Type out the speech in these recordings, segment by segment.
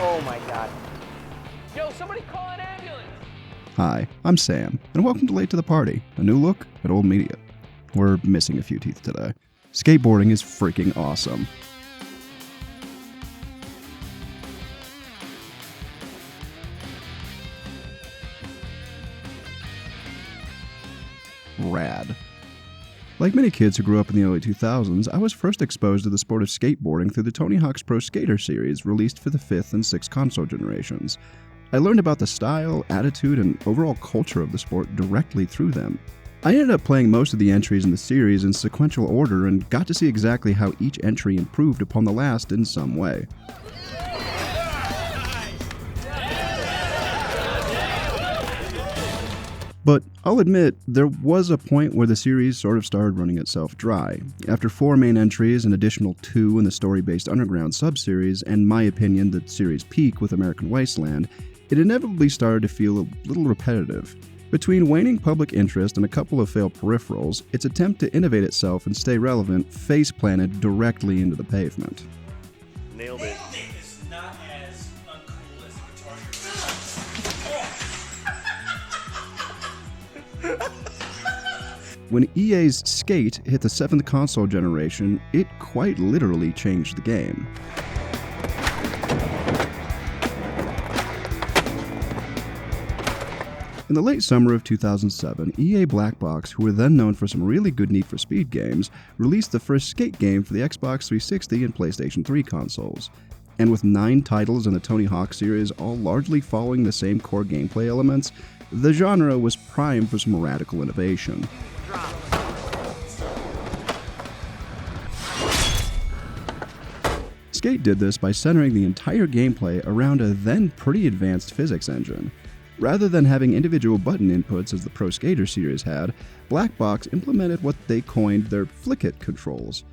Oh my god. Yo, somebody call an ambulance! Hi, I'm Sam, and welcome to Late to the Party, a new look at old media. We're missing a few teeth today. Skateboarding is freaking awesome. Rad. Like many kids who grew up in the early 2000s, I was first exposed to the sport of skateboarding through the Tony Hawk's Pro Skater series released for the 5th and 6th console generations. I learned about the style, attitude, and overall culture of the sport directly through them. I ended up playing most of the entries in the series in sequential order and got to see exactly how each entry improved upon the last in some way. But I'll admit, there was a point where the series sort of started running itself dry. After 4 main entries, an additional 2 in the story-based Underground sub-series, and my opinion, the series' peak with American Wasteland, it inevitably started to feel a little repetitive. Between waning public interest and a couple of failed peripherals, its attempt to innovate itself and stay relevant face-planted directly into the pavement. Nailed it. Is not as uncool as Guitar Hero. When EA's Skate hit the 7th console generation, it quite literally changed the game. In the late summer of 2007, EA Black Box, who were then known for some really good Need for Speed games, released the first Skate game for the Xbox 360 and PlayStation 3 consoles. And with 9 titles in the Tony Hawk series all largely following the same core gameplay elements, the genre was primed for some radical innovation. Skate did this by centering the entire gameplay around a then pretty advanced physics engine. Rather than having individual button inputs as the Pro Skater series had, Black Box implemented what they coined their flick-it controls.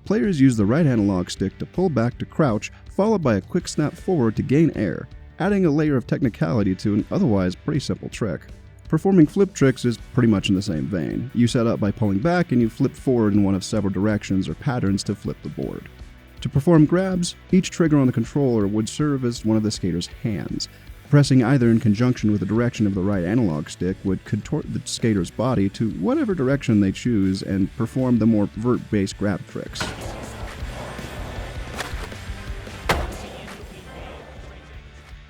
Players used the right analog stick to pull back to crouch, followed by a quick snap forward to gain air, adding a layer of technicality to an otherwise pretty simple trick. Performing flip tricks is pretty much in the same vein. You set up by pulling back and you flip forward in one of several directions or patterns to flip the board. To perform grabs, each trigger on the controller would serve as one of the skater's hands. Pressing either in conjunction with the direction of the right analog stick would contort the skater's body to whatever direction they choose and perform the more vert-based grab tricks.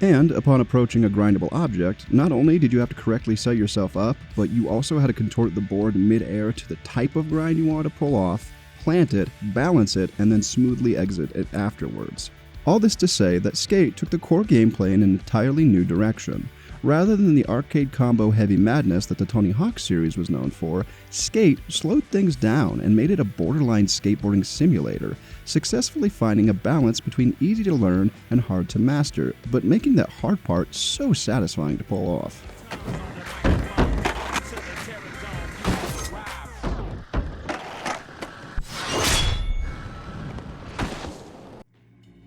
And upon approaching a grindable object, not only did you have to correctly set yourself up, but you also had to contort the board mid-air to the type of grind you wanted to pull off, plant it, balance it, and then smoothly exit it afterwards. All this to say that Skate took the core gameplay in an entirely new direction. Rather than the arcade combo heavy madness that the Tony Hawk series was known for, Skate slowed things down and made it a borderline skateboarding simulator, successfully finding a balance between easy to learn and hard to master, but making that hard part so satisfying to pull off.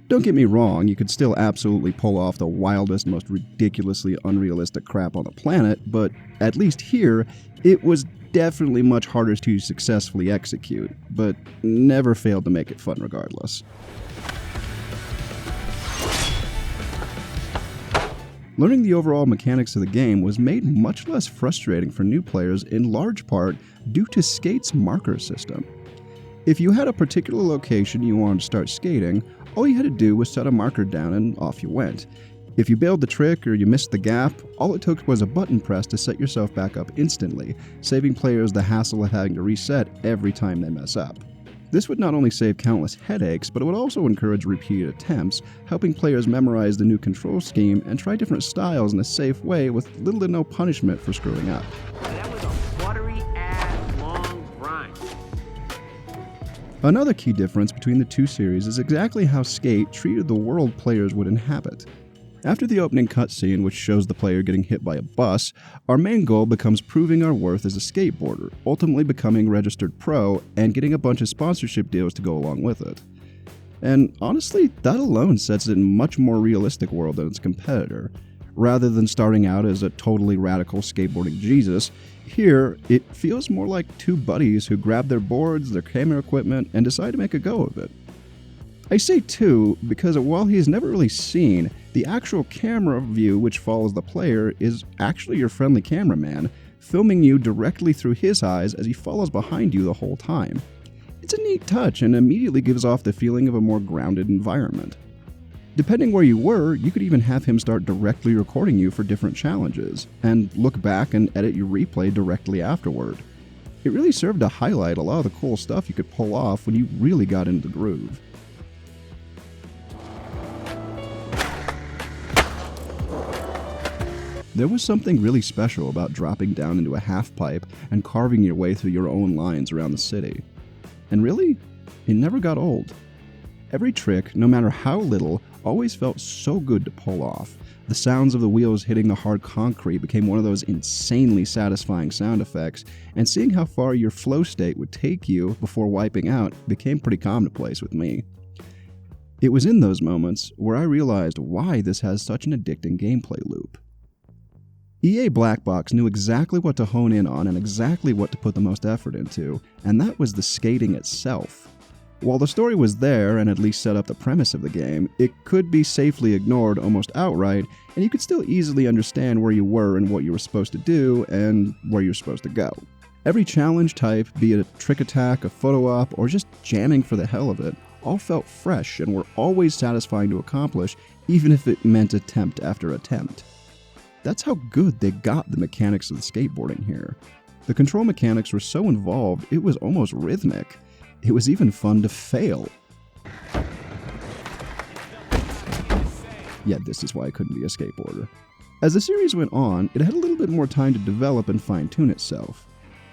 Don't get me wrong, you could still absolutely pull off the wildest, most ridiculously unrealistic crap on the planet, but at least here, it was definitely much harder to successfully execute, but never failed to make it fun regardless. Learning the overall mechanics of the game was made much less frustrating for new players in large part due to Skate's marker system. If you had a particular location you wanted to start skating, all you had to do was set a marker down and off you went. If you bailed the trick or you missed the gap, all it took was a button press to set yourself back up instantly, saving players the hassle of having to reset every time they mess up. This would not only save countless headaches, but it would also encourage repeated attempts, helping players memorize the new control scheme and try different styles in a safe way with little to no punishment for screwing up. That was a buttery-ass long grind. Another key difference between the two series is exactly how Skate treated the world players would inhabit. After the opening cutscene, which shows the player getting hit by a bus, our main goal becomes proving our worth as a skateboarder, ultimately becoming registered pro and getting a bunch of sponsorship deals to go along with it. And honestly, that alone sets it in a much more realistic world than its competitor. Rather than starting out as a totally radical skateboarding Jesus, here it feels more like two buddies who grab their boards, their camera equipment, and decide to make a go of it. I say too because while he is never really seen, the actual camera view which follows the player is actually your friendly cameraman, filming you directly through his eyes as he follows behind you the whole time. It's a neat touch and immediately gives off the feeling of a more grounded environment. Depending where you were, you could even have him start directly recording you for different challenges, and look back and edit your replay directly afterward. It really served to highlight a lot of the cool stuff you could pull off when you really got into the groove. There was something really special about dropping down into a half-pipe and carving your way through your own lines around the city. And really, it never got old. Every trick, no matter how little, always felt so good to pull off. The sounds of the wheels hitting the hard concrete became one of those insanely satisfying sound effects, and seeing how far your flow state would take you before wiping out became pretty commonplace with me. It was in those moments where I realized why this has such an addicting gameplay loop. EA Black Box knew exactly what to hone in on and exactly what to put the most effort into, and that was the skating itself. While the story was there and at least set up the premise of the game, it could be safely ignored almost outright, and you could still easily understand where you were and what you were supposed to do and where you're supposed to go. Every challenge type, be it a trick attack, a photo op, or just jamming for the hell of it, all felt fresh and were always satisfying to accomplish, even if it meant attempt after attempt. That's how good they got the mechanics of the skateboarding here. The control mechanics were so involved, it was almost rhythmic. It was even fun to fail. Yeah, this is why I couldn't be a skateboarder. As the series went on, it had a little bit more time to develop and fine-tune itself.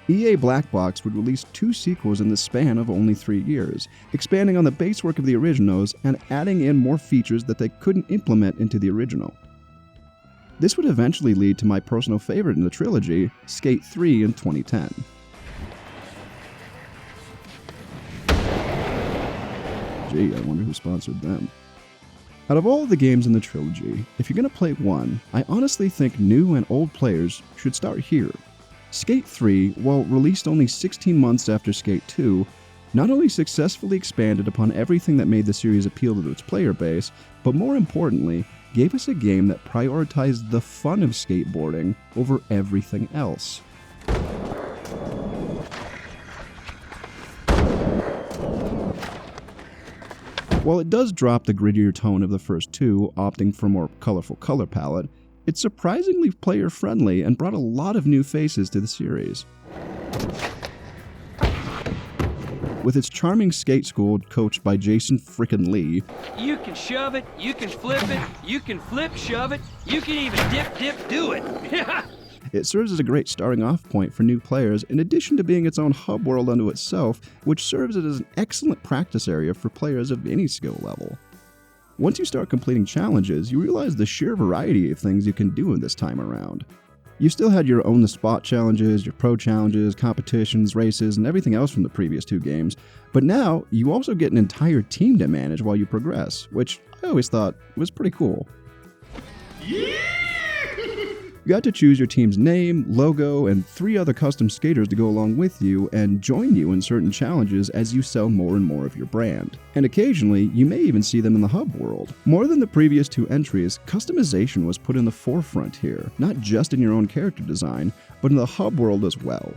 EA Black Box would release 2 sequels in the span of only 3 years, expanding on the base work of the originals and adding in more features that they couldn't implement into the original. This would eventually lead to my personal favorite in the trilogy, Skate 3 in 2010. Gee, I wonder who sponsored them. Out of all the games in the trilogy, if you're going to play one, I honestly think new and old players should start here. Skate 3, while released only 16 months after Skate 2, not only successfully expanded upon everything that made the series appeal to its player base, but more importantly, gave us a game that prioritized the fun of skateboarding over everything else. While it does drop the grittier tone of the first 2, opting for a more colorful color palette, it's surprisingly player-friendly and brought a lot of new faces to the series. With its charming skate school coached by Jason freakin Lee. You can shove it, you can flip it, you can flip shove it, you can even dip do it. It serves as a great starting off point for new players in addition to being its own hub world unto itself, which serves it as an excellent practice area for players of any skill level. Once you start completing challenges, you realize the sheer variety of things you can do in this time around. You still had your own the spot challenges, your pro challenges, competitions, races, and everything else from the previous 2 games, but now you also get an entire team to manage while you progress, which I always thought was pretty cool. You got to choose your team's name, logo, and 3 other custom skaters to go along with you and join you in certain challenges as you sell more and more of your brand. And occasionally, you may even see them in the hub world. More than the previous 2 entries, customization was put in the forefront here, not just in your own character design, but in the hub world as well.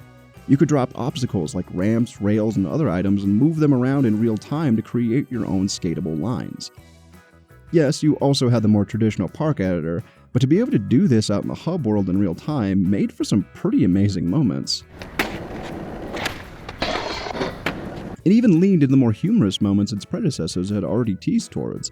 You could drop obstacles like ramps, rails, and other items and move them around in real time to create your own skatable lines. Yes, you also had the more traditional park editor, but to be able to do this out in the hub world in real time made for some pretty amazing moments. It even leaned into the more humorous moments its predecessors had already teased towards.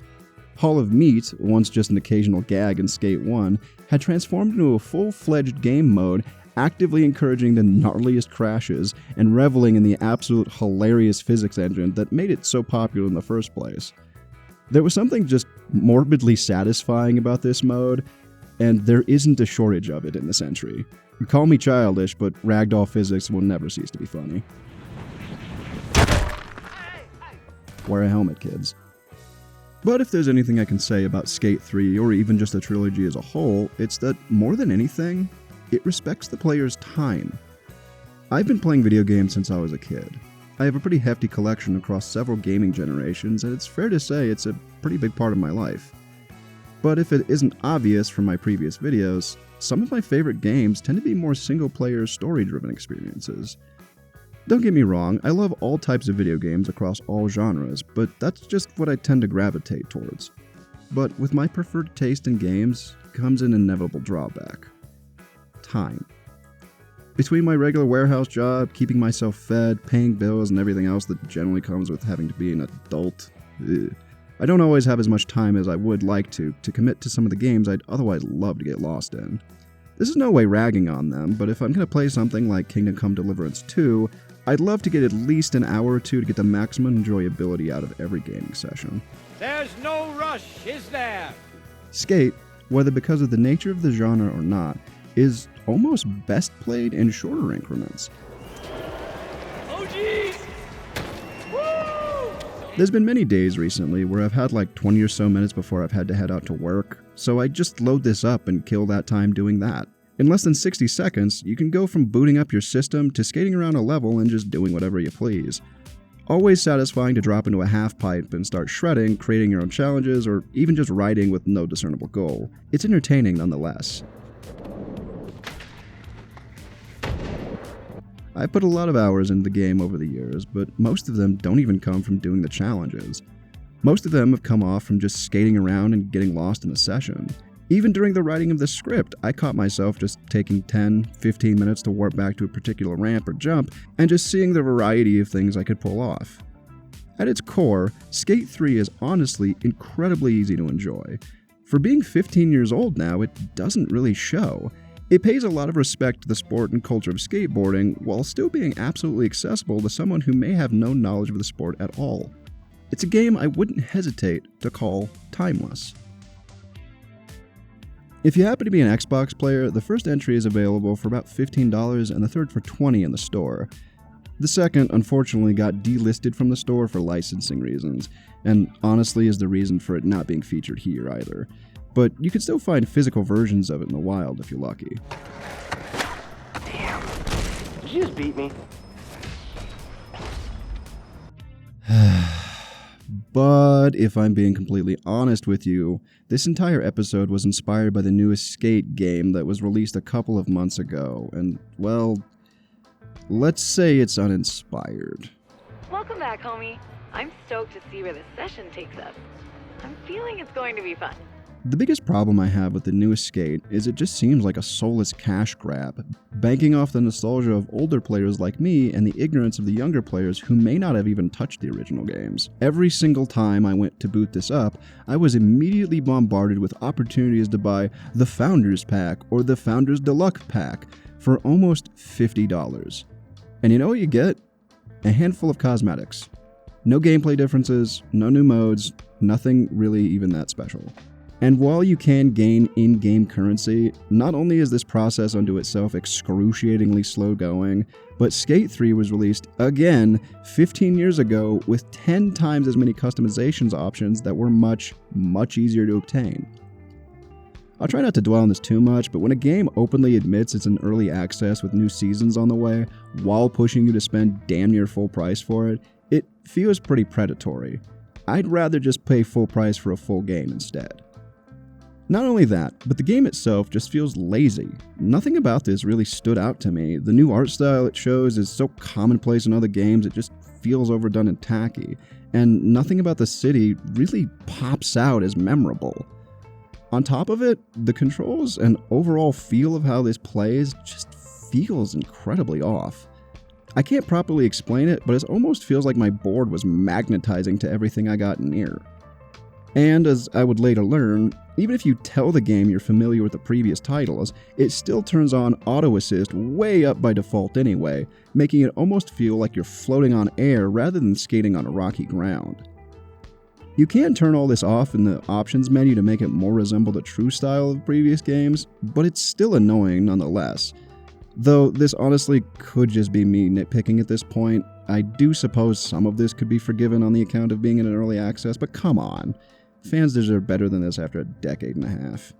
Hall of Meat, once just an occasional gag in Skate 1, had transformed into a full-fledged game mode, actively encouraging the gnarliest crashes and reveling in the absolute hilarious physics engine that made it so popular in the first place. There was something just morbidly satisfying about this mode, and there isn't a shortage of it in this entry. Call me childish, but ragdoll physics will never cease to be funny. Wear a helmet, kids. But if there's anything I can say about Skate 3, or even just the trilogy as a whole, it's that, more than anything, it respects the player's time. I've been playing video games since I was a kid. I have a pretty hefty collection across several gaming generations, and it's fair to say it's a pretty big part of my life. But if it isn't obvious from my previous videos, some of my favorite games tend to be more single-player, story-driven experiences. Don't get me wrong, I love all types of video games across all genres, but that's just what I tend to gravitate towards. But with my preferred taste in games comes an inevitable drawback. Time. Between my regular warehouse job, keeping myself fed, paying bills, and everything else that generally comes with having to be an adult, I don't always have as much time as I would like to commit to some of the games I'd otherwise love to get lost in. This is no way ragging on them, but if I'm going to play something like Kingdom Come Deliverance 2, I'd love to get at least an hour or two to get the maximum enjoyability out of every gaming session. There's no rush, is there? Skate, whether because of the nature of the genre or not, is almost best played in shorter increments. Oh jeez! There's been many days recently where I've had like 20 or so minutes before I've had to head out to work, so I just load this up and kill that time doing that. In less than 60 seconds, you can go from booting up your system to skating around a level and just doing whatever you please. Always satisfying to drop into a half pipe and start shredding, creating your own challenges, or even just riding with no discernible goal. It's entertaining nonetheless. I put a lot of hours into the game over the years, but most of them don't even come from doing the challenges. Most of them have come off from just skating around and getting lost in a session. Even during the writing of the script, I caught myself just taking 10-15 minutes to warp back to a particular ramp or jump, and just seeing the variety of things I could pull off. At its core, Skate 3 is honestly incredibly easy to enjoy. For being 15 years old now, it doesn't really show. It pays a lot of respect to the sport and culture of skateboarding, while still being absolutely accessible to someone who may have no knowledge of the sport at all. It's a game I wouldn't hesitate to call timeless. If you happen to be an Xbox player, the first entry is available for about $15 and the third for $20 in the store. The second, unfortunately, got delisted from the store for licensing reasons, and honestly is the reason for it not being featured here either. But you can still find physical versions of it in the wild if you're lucky. Damn. Did you just beat me? But if I'm being completely honest with you, this entire episode was inspired by the newest Skate game that was released a couple of months ago, and, well, let's say it's uninspired. Welcome back, homie. I'm stoked to see where this session takes us. I'm feeling it's going to be fun. The biggest problem I have with the newest Skate is it just seems like a soulless cash grab, banking off the nostalgia of older players like me and the ignorance of the younger players who may not have even touched the original games. Every single time I went to boot this up, I was immediately bombarded with opportunities to buy the Founders Pack or the Founders Deluxe Pack for almost $50. And you know what you get? A handful of cosmetics. No gameplay differences, no new modes, nothing really even that special. And while you can gain in-game currency, not only is this process unto itself excruciatingly slow going, but Skate 3 was released again 15 years ago with 10 times as many customizations options that were much, much easier to obtain. I'll try not to dwell on this too much, but when a game openly admits it's in early access with new seasons on the way, while pushing you to spend damn near full price for it, it feels pretty predatory. I'd rather just pay full price for a full game instead. Not only that, but the game itself just feels lazy. Nothing about this really stood out to me. The new art style it shows is so commonplace in other games, it just feels overdone and tacky. And nothing about the city really pops out as memorable. On top of it, the controls and overall feel of how this plays just feels incredibly off. I can't properly explain it, but it almost feels like my board was magnetizing to everything I got near. And as I would later learn, even if you tell the game you're familiar with the previous titles, it still turns on auto assist way up by default anyway, making it almost feel like you're floating on air rather than skating on a rocky ground. You can turn all this off in the options menu to make it more resemble the true style of previous games, but it's still annoying nonetheless. Though this honestly could just be me nitpicking at this point, I do suppose some of this could be forgiven on the account of being in an early access, but come on. Fans deserve better than this after a decade and a half.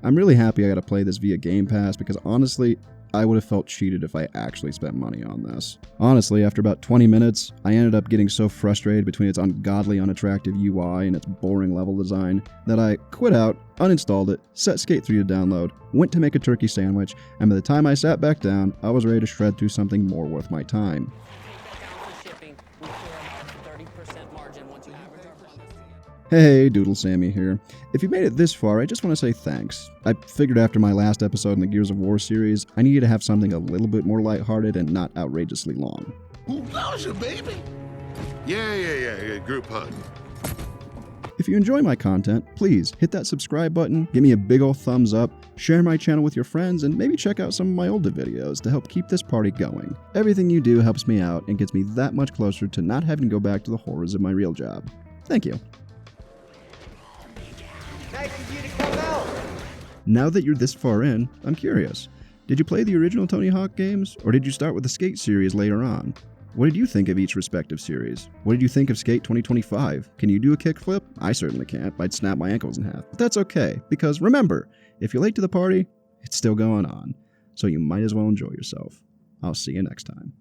I'm really happy I got to play this via Game Pass because honestly, I would have felt cheated if I actually spent money on this. Honestly, after about 20 minutes, I ended up getting so frustrated between its ungodly unattractive UI and its boring level design that I quit out, uninstalled it, set Skate 3 to download, went to make a turkey sandwich, and by the time I sat back down, I was ready to shred through something more worth my time. Hey, Doodle Sammy here. If you made it this far, I just want to say thanks. I figured after my last episode in the Gears of War series, I needed to have something a little bit more lighthearted and not outrageously long. Ooh, Bowser, baby! Yeah, group hug. If you enjoy my content, please hit that subscribe button, give me a big ol' thumbs up, share my channel with your friends, and maybe check out some of my older videos to help keep this party going. Everything you do helps me out and gets me that much closer to not having to go back to the horrors of my real job. Thank you. Now that you're this far in, I'm curious. Did you play the original Tony Hawk games, or did you start with the Skate series later on? What did you think of each respective series? What did you think of Skate 2025? Can you do a kickflip? I certainly can't. I'd snap my ankles in half. But that's okay, because remember, if you're late to the party, it's still going on. So you might as well enjoy yourself. I'll see you next time.